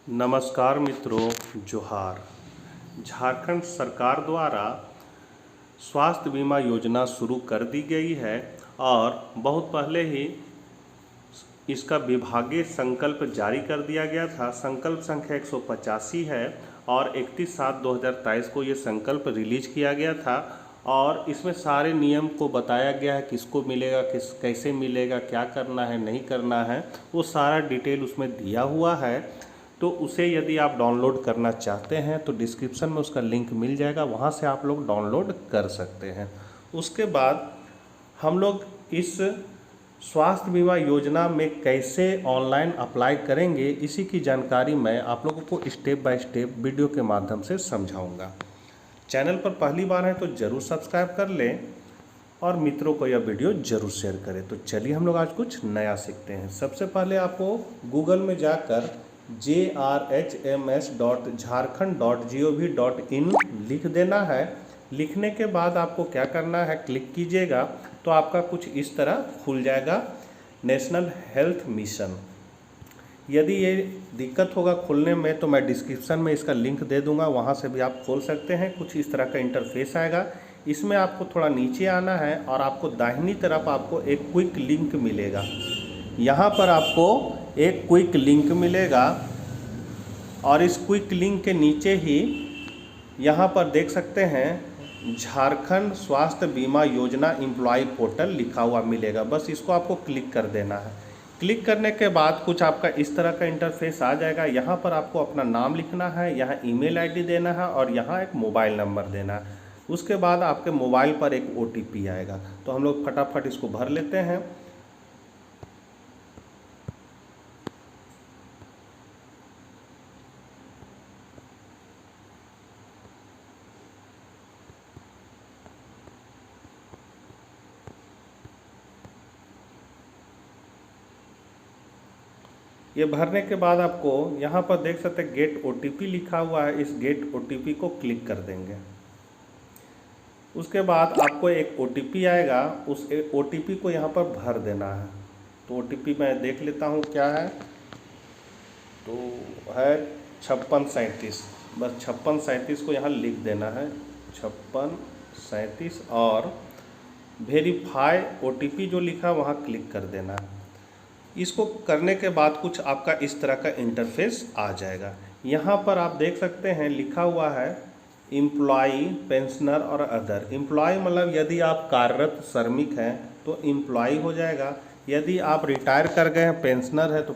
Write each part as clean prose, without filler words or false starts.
नमस्कार मित्रों, जोहार। झारखंड सरकार द्वारा स्वास्थ्य बीमा योजना शुरू कर दी गई है और बहुत पहले ही इसका विभागीय संकल्प जारी कर दिया गया था। संकल्प संख्या 185 है और 31/7/2023 को ये संकल्प रिलीज किया गया था और इसमें सारे नियम को बताया गया है, किसको मिलेगा, कैसे मिलेगा, क्या करना है, नहीं करना है, वो सारा डिटेल उसमें दिया हुआ है। तो उसे यदि आप डाउनलोड करना चाहते हैं तो डिस्क्रिप्शन में उसका लिंक मिल जाएगा, वहाँ से आप लोग डाउनलोड कर सकते हैं। उसके बाद हम लोग इस स्वास्थ्य बीमा योजना में कैसे ऑनलाइन अप्लाई करेंगे, इसी की जानकारी मैं आप लोगों को स्टेप बाय स्टेप वीडियो के माध्यम से समझाऊंगा। चैनल पर पहली बार है तो ज़रूर सब्सक्राइब कर लें और मित्रों को यह वीडियो ज़रूर शेयर करें। तो चलिए हम लोग आज कुछ नया सीखते हैं। सबसे पहले आपको गूगल में जाकर jrhms.jharkhand.gov.in लिख देना है। लिखने के बाद आपको क्या करना है, क्लिक कीजिएगा तो आपका कुछ इस तरह खुल जाएगा, नेशनल हेल्थ मिशन। यदि ये दिक्कत होगा खुलने में तो मैं डिस्क्रिप्शन में इसका लिंक दे दूंगा, वहाँ से भी आप खोल सकते हैं। कुछ इस तरह का इंटरफेस आएगा। इसमें आपको थोड़ा नीचे आना है और आपको दाहिनी तरफ आपको एक क्विक लिंक मिलेगा। यहाँ पर आपको एक क्विक लिंक मिलेगा और इस क्विक लिंक के नीचे ही यहाँ पर देख सकते हैं झारखंड स्वास्थ्य बीमा योजना एम्प्लॉय पोर्टल लिखा हुआ मिलेगा। बस इसको आपको क्लिक कर देना है। क्लिक करने के बाद कुछ आपका इस तरह का इंटरफेस आ जाएगा। यहाँ पर आपको अपना नाम लिखना है, यहाँ ईमेल आईडी देना है और यहाँ एक मोबाइल नंबर देना है। उसके बाद आपके मोबाइल पर एक OTP आएगा। तो हम लोग फटाफट इसको भर लेते हैं। ये भरने के बाद आपको यहाँ पर देख सकते हैं गेट OTP लिखा हुआ है। इस गेट OTP को क्लिक कर देंगे। उसके बाद आपको एक OTP आएगा, उस OTP को यहाँ पर भर देना है। तो OTP मैं देख लेता हूँ क्या है। तो है 5637। बस 5637 को यहाँ लिख देना है, 5637, और वेरीफाई OTP जो लिखा वहाँ क्लिक कर देना है। इसको करने के बाद कुछ आपका इस तरह का इंटरफेस आ जाएगा। यहाँ पर आप देख सकते हैं लिखा हुआ है एम्प्लॉई, पेंशनर और अदर। एम्प्लॉय मतलब यदि आप कार्यरत श्रमिक हैं तो एम्प्लॉय हो जाएगा। यदि आप रिटायर कर गए हैं, पेंशनर है, तो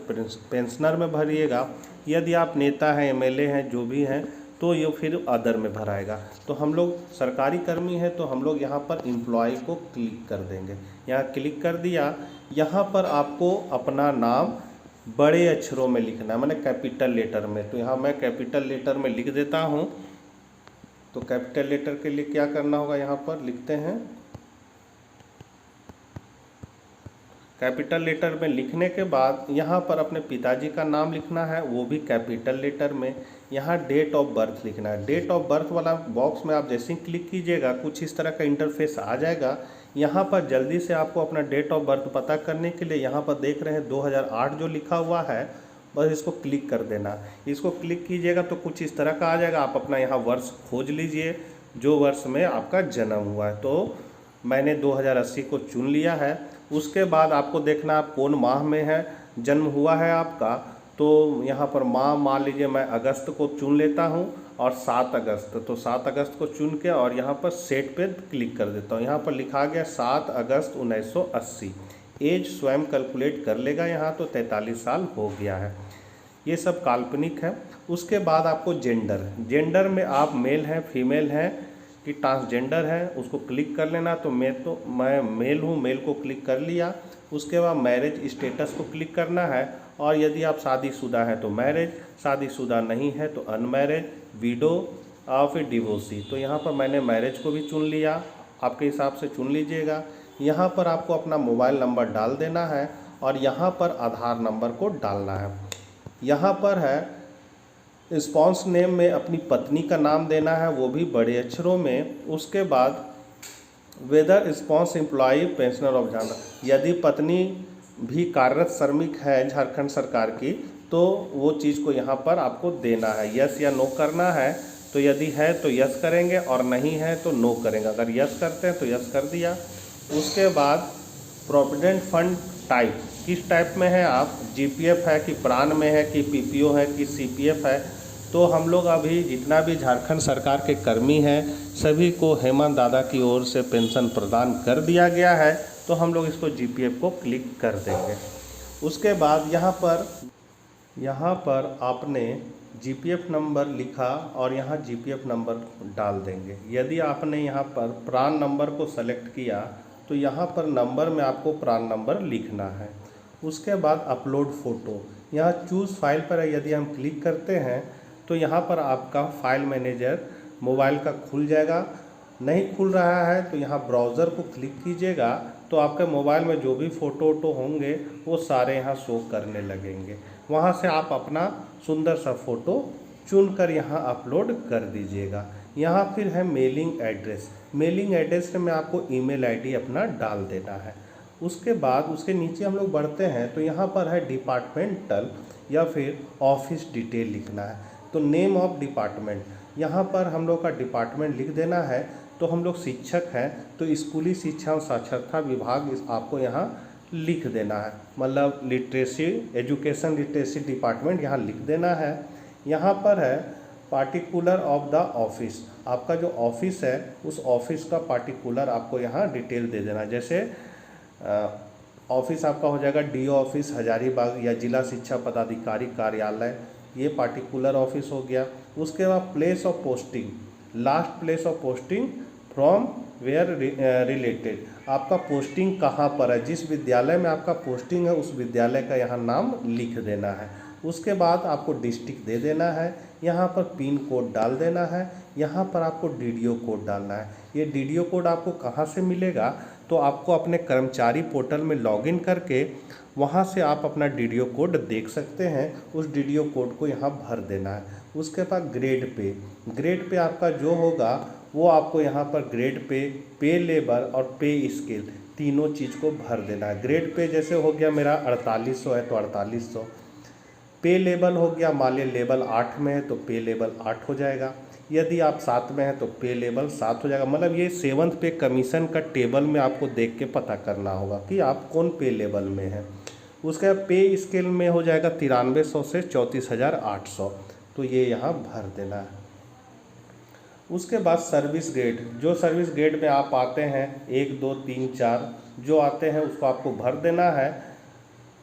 पेंशनर में भरिएगा। यदि आप नेता हैं, MLA हैं, जो भी हैं, तो ये फिर अदर में भराएगा। तो हम लोग सरकारी कर्मी हैं तो हम लोग यहाँ पर एम्प्लॉय को क्लिक कर देंगे। यहाँ क्लिक कर दिया। यहाँ पर आपको अपना नाम बड़े अक्षरों में लिखना है, मैंने कैपिटल लेटर में। तो यहाँ मैं कैपिटल लेटर में लिख देता हूँ। तो कैपिटल लेटर के लिए क्या करना होगा, यहाँ पर लिखते हैं। कैपिटल लेटर में लिखने के बाद यहाँ पर अपने पिताजी का नाम लिखना है, वो भी कैपिटल लेटर में। यहाँ डेट ऑफ बर्थ लिखना है। डेट ऑफ बर्थ वाला बॉक्स में आप जैसे ही क्लिक कीजिएगा कुछ इस तरह का इंटरफेस आ जाएगा। यहाँ पर जल्दी से आपको अपना डेट ऑफ बर्थ पता करने के लिए यहाँ पर देख रहे हैं 2008 जो लिखा हुआ है, बस इसको क्लिक कर देना। इसको क्लिक कीजिएगा तो कुछ इस तरह का आ जाएगा। आप अपना यहाँ वर्ष खोज लीजिए, जो वर्ष में आपका जन्म हुआ है। तो मैंने 2080 को चुन लिया है। उसके बाद आपको देखना आप कौन माह में है जन्म हुआ है आपका। तो यहाँ पर माह मान लीजिए मैं अगस्त को चुन लेता हूँ और 7 अगस्त, तो 7 अगस्त को चुन के और यहाँ पर सेट पे क्लिक कर देता हूँ। यहाँ पर लिखा गया 7 अगस्त 1980। एज स्वयं कैलकुलेट कर लेगा यहाँ, तो 43 साल हो गया है। ये सब काल्पनिक है। उसके बाद आपको जेंडर में आप मेल हैं, फीमेल हैं कि ट्रांसजेंडर है, उसको क्लिक कर लेना। तो मैं मेल हूँ, मेल को क्लिक कर लिया। उसके बाद मैरिज स्टेटस को क्लिक करना है और यदि आप शादीशुदा हैं तो मैरिज, शादीशुदा नहीं है तो अनमैरिज, विडो और फिर डिवोर्सी। तो यहाँ पर मैंने मैरिज को भी चुन लिया, आपके हिसाब से चुन लीजिएगा। यहाँ पर आपको अपना मोबाइल नंबर डाल देना है और यहाँ पर आधार नंबर को डालना है। यहाँ पर है स्पॉन्स नेम में अपनी पत्नी का नाम देना है, वो भी बड़े अक्षरों में। उसके बाद whether spouse employ pensioner of Jharkhand, यदि पत्नी भी कार्यरत श्रमिक है झारखंड सरकार की तो वो चीज़ को यहाँ पर आपको देना है, यस या नो करना है। तो यदि है तो यस करेंगे और नहीं है तो नो करेंगे। अगर यस करते हैं तो यस कर दिया। उसके बाद प्रोविडेंट फंड टाइप, किस टाइप में है आप, जीपीएफ है कि प्राण में है कि पीपीओ है कि सीपीएफ है। तो हम लोग अभी जितना भी झारखंड सरकार के कर्मी हैं सभी को हेमंत दादा की ओर से पेंशन प्रदान कर दिया गया है, तो हम लोग इसको जीपीएफ को क्लिक कर देंगे। उसके बाद यहाँ पर आपने जीपीएफ नंबर लिखा और यहाँ जीपीएफ नंबर डाल देंगे। यदि आपने यहाँ पर प्रान नंबर को सेलेक्ट किया तो यहाँ पर नंबर में आपको प्रान नंबर लिखना है। उसके बाद अपलोड फ़ोटो, यहाँ चूज़ फाइल पर यदि हम क्लिक करते हैं तो यहाँ पर आपका फाइल मैनेजर मोबाइल का खुल जाएगा। नहीं खुल रहा है तो यहाँ ब्राउज़र को क्लिक कीजिएगा तो आपके मोबाइल में जो भी फ़ोटो वोटो होंगे वो सारे यहाँ शो करने लगेंगे। वहाँ से आप अपना सुंदर सा फ़ोटो चुनकर यहाँ अपलोड कर दीजिएगा। यहाँ फिर है मेलिंग एड्रेस। मेलिंग एड्रेस में आपको ईमेल आईडी अपना डाल देना है। उसके बाद उसके नीचे हम लोग बढ़ते हैं तो यहाँ पर है डिपार्टमेंटल या फिर ऑफिस डिटेल लिखना है। तो नेम ऑफ डिपार्टमेंट, यहाँ पर हम लोग का डिपार्टमेंट लिख देना है। तो हम लोग शिक्षक हैं तो स्कूली शिक्षा और साक्षरता विभाग आपको यहाँ लिख देना है, मतलब लिटरेसी एजुकेशन लिटरेसी डिपार्टमेंट यहाँ लिख देना है। यहाँ पर है पार्टिकुलर ऑफ द ऑफिस, आपका जो ऑफिस है उस ऑफिस का पार्टिकुलर आपको यहाँ डिटेल दे देना है। जैसे ऑफिस आपका हो जाएगा डीओ ऑफिस हजारीबाग या जिला शिक्षा पदाधिकारी कार्यालय, ये पार्टिकुलर ऑफिस हो गया। उसके बाद place of posting, last place of posting from where related, आपका पोस्टिंग कहाँ पर है, जिस विद्यालय में आपका पोस्टिंग है उस विद्यालय का यहाँ नाम लिख देना है। उसके बाद आपको डिस्ट्रिक्ट दे देना है, यहाँ पर पिन कोड डाल देना है, यहाँ पर आपको डीडीओ कोड डालना है। ये डीडीओ कोड आपको कहाँ से मिलेगा, तो आपको अपने कर्मचारी पोर्टल में लॉगिन करके वहाँ से आप अपना डीडीओ कोड देख सकते हैं। उस डीडीओ कोड को यहाँ भर देना है। उसके बाद ग्रेड पे आपका जो होगा वो आपको यहाँ पर ग्रेड पे लेवल और पे स्केल तीनों चीज़ को भर देना है। ग्रेड पे जैसे हो गया मेरा 4800 है तो 4800, पे लेवल हो गया मान लिया लेवल 8 में है तो पे लेवल 8 हो जाएगा। यदि आप 7 में हैं तो पे लेवल 7 हो जाएगा। मतलब ये 7th पे कमीशन का टेबल में आपको देख के पता करना होगा कि आप कौन पे लेवल में हैं। उसके बाद पे स्केल में हो जाएगा 9300 से 34,800, तो ये यहाँ भर देना है। उसके बाद सर्विस ग्रेड, जो सर्विस ग्रेड में आप आते हैं 1 2 3 4 जो आते हैं उसको आपको भर देना है।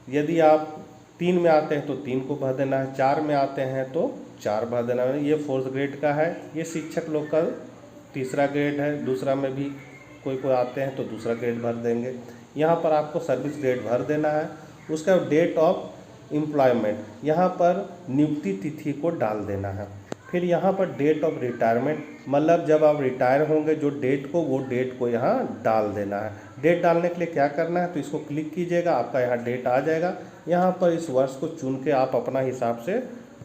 यदि आप 3 में आते हैं तो 3 को भर देना है, 4 में आते हैं तो 4 भर देना है। ये 4th ग्रेड का है। ये शिक्षक लोग का 3रा ग्रेड है, दूसरा में भी कोई आते हैं तो 2रा ग्रेड भर देंगे। यहाँ पर आपको सर्विस ग्रेड भर देना है। उसका डेट ऑफ एम्प्लॉयमेंट, यहाँ पर नियुक्ति तिथि को डाल देना है। फिर यहाँ पर डेट ऑफ रिटायरमेंट, मतलब जब आप रिटायर होंगे जो डेट को वो डेट को यहाँ डाल देना है। डेट डालने के लिए क्या करना है, तो इसको क्लिक कीजिएगा, आपका यहाँ डेट आ जाएगा। यहाँ पर इस वर्ष को चुन के आप अपना हिसाब से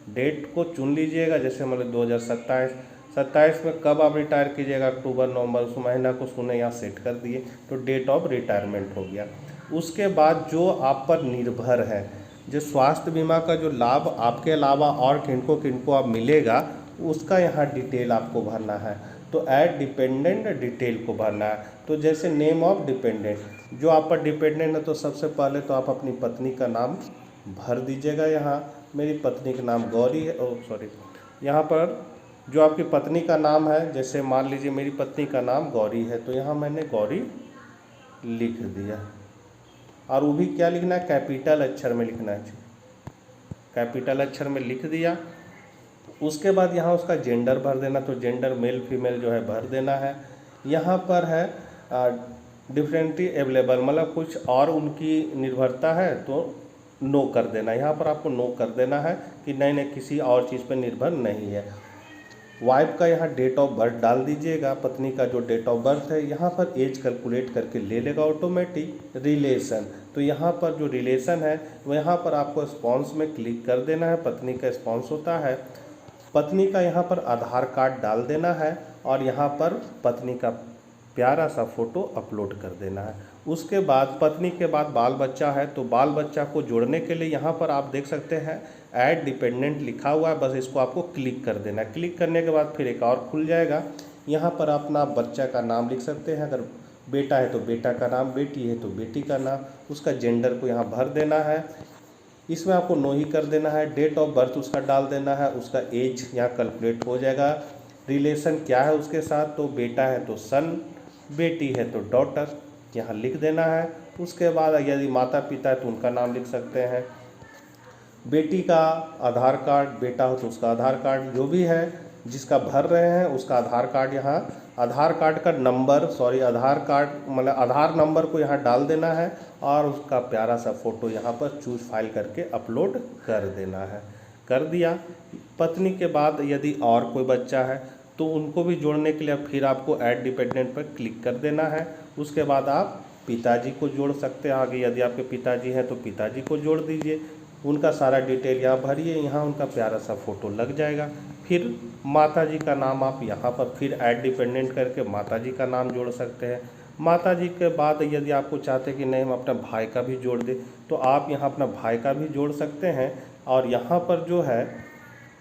डेट को चुन लीजिएगा। जैसे मतलब 2027 में कब आप रिटायर कीजिएगा, अक्टूबर नवंबर, उस महीना को सुने यहाँ सेट कर दिए तो डेट ऑफ रिटायरमेंट हो गया। उसके बाद जो आप पर निर्भर है, जो स्वास्थ्य बीमा का जो लाभ आपके अलावा और किनको आप मिलेगा उसका यहाँ डिटेल आपको भरना है। तो ऐड डिपेंडेंट डिटेल को भरना है। तो जैसे नेम ऑफ डिपेंडेंट, जो आप पर डिपेंडेंट है तो सबसे पहले तो आप अपनी पत्नी का नाम भर दीजिएगा। यहाँ मेरी पत्नी का नाम गौरी है, यहाँ पर जो आपकी पत्नी का नाम है, जैसे मान लीजिए मेरी पत्नी का नाम गौरी है तो यहाँ मैंने गौरी लिख दिया। और वो भी क्या लिखना है, कैपिटल अक्षर में लिखना है, कैपिटल अक्षर में लिख दिया। उसके बाद यहाँ उसका जेंडर भर देना, तो जेंडर मेल फीमेल जो है भर देना है। यहाँ पर है डिफरेंटली अवेलेबल, मतलब कुछ और उनकी निर्भरता है तो नो कर देना। यहाँ पर आपको नो कर देना है कि नहीं किसी और चीज़ पर निर्भर नहीं है। वाइफ का यहाँ डेट ऑफ बर्थ डाल दीजिएगा, पत्नी का जो डेट ऑफ बर्थ है। यहाँ पर एज कैलकुलेट करके ले लेगा ऑटोमेटिक। रिलेशन, तो यहाँ पर जो रिलेशन है वो यहाँ पर आपको स्पॉन्स में क्लिक कर देना है। पत्नी का स्पॉन्स होता है, पत्नी का यहाँ पर आधार कार्ड डाल देना है और यहाँ पर पत्नी का प्यारा सा फ़ोटो अपलोड कर देना है। उसके बाद पत्नी के बाद बाल बच्चा है, तो बाल बच्चा को जोड़ने के लिए यहाँ पर आप देख सकते हैं ऐड डिपेंडेंट लिखा हुआ है, बस इसको आपको क्लिक कर देना है। क्लिक करने के बाद फिर एक और खुल जाएगा। यहाँ पर अपना बच्चा का नाम लिख सकते हैं, अगर बेटा है तो बेटा का नाम, बेटी है तो बेटी का नाम, उसका जेंडर को यहाँ भर देना है। इसमें आपको नो ही कर देना है। डेट ऑफ बर्थ उसका डाल देना है, उसका एज यहाँ कैलकुलेट हो जाएगा। रिलेशन क्या है उसके साथ, तो बेटा है तो सन, बेटी है तो डॉटर, यहाँ लिख देना है। उसके बाद यदि माता पिता है तो उनका नाम लिख सकते हैं। बेटी का आधार कार्ड, बेटा हो तो उसका आधार कार्ड, जो भी है जिसका भर रहे हैं उसका आधार कार्ड, यहाँ आधार कार्ड का नंबर, आधार कार्ड मतलब आधार नंबर को यहाँ डाल देना है और उसका प्यारा सा फ़ोटो यहाँ पर चूज फाइल करके अपलोड कर देना है। कर दिया। पत्नी के बाद यदि और कोई बच्चा है तो उनको भी जोड़ने के लिए फिर आपको ऐड डिपेंडेंट पर क्लिक कर देना है। उसके बाद आप पिताजी को जोड़ सकते हैं। आगे यदि आपके पिताजी हैं तो पिताजी को जोड़ दीजिए, उनका सारा डिटेल यहाँ भरिए, यहाँ उनका प्यारा सा फ़ोटो लग जाएगा। फिर माताजी का नाम आप यहाँ पर फिर ऐड डिपेंडेंट करके माताजी का नाम जोड़ सकते हैं। माताजी के बाद यदि आपको चाहते कि नहीं हम अपना भाई का भी जोड़ दें तो आप यहाँ अपना भाई का भी जोड़ सकते हैं। और यहाँ पर जो है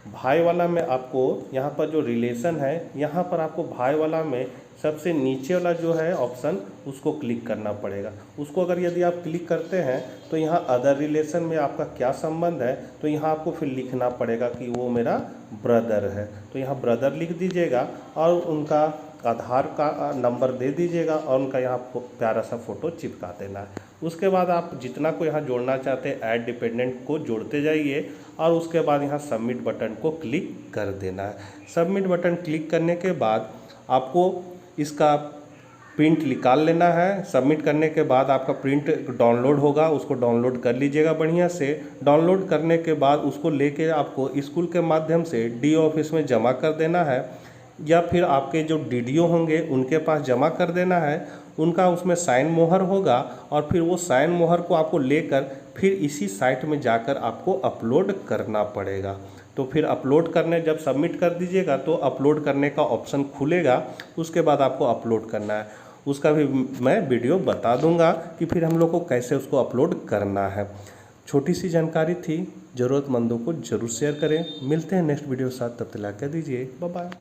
भाई वाला में आपको यहाँ पर जो रिलेशन है, यहाँ पर आपको भाई वाला में सबसे नीचे वाला जो है ऑप्शन उसको क्लिक करना पड़ेगा। उसको अगर यदि आप क्लिक करते हैं तो यहाँ अदर रिलेशन में आपका क्या संबंध है, तो यहाँ आपको फिर लिखना पड़ेगा कि वो मेरा ब्रदर है, तो यहाँ ब्रदर लिख दीजिएगा और उनका आधार का नंबर दे दीजिएगा और उनका यहाँ प्यारा सा फ़ोटो चिपका देना है। उसके बाद आप जितना को यहाँ जोड़ना चाहते हैं ऐड डिपेंडेंट को जोड़ते जाइए और उसके बाद यहाँ सबमिट बटन को क्लिक कर देना है। सबमिट बटन क्लिक करने के बाद आपको इसका प्रिंट निकाल लेना है। सबमिट करने के बाद आपका प्रिंट डाउनलोड होगा, उसको डाउनलोड कर लीजिएगा बढ़िया से। डाउनलोड करने के बाद उसको लेके आपको स्कूल के माध्यम से डी ऑफिस में जमा कर देना है या फिर आपके जो डीडीओ होंगे उनके पास जमा कर देना है। उनका उसमें साइन मोहर होगा और फिर वो साइन मोहर को आपको लेकर फिर इसी साइट में जाकर आपको अपलोड करना पड़ेगा। तो फिर अपलोड करने जब सबमिट कर दीजिएगा तो अपलोड करने का ऑप्शन खुलेगा, उसके बाद आपको अपलोड करना है। उसका भी मैं वीडियो बता दूंगा कि फिर हम लोग को कैसे उसको अपलोड करना है। छोटी सी जानकारी थी, ज़रूरतमंदों को ज़रूर शेयर करें। मिलते हैं नेक्स्ट वीडियो के साथ, तब तक के लिए दीजिए बाय बाय।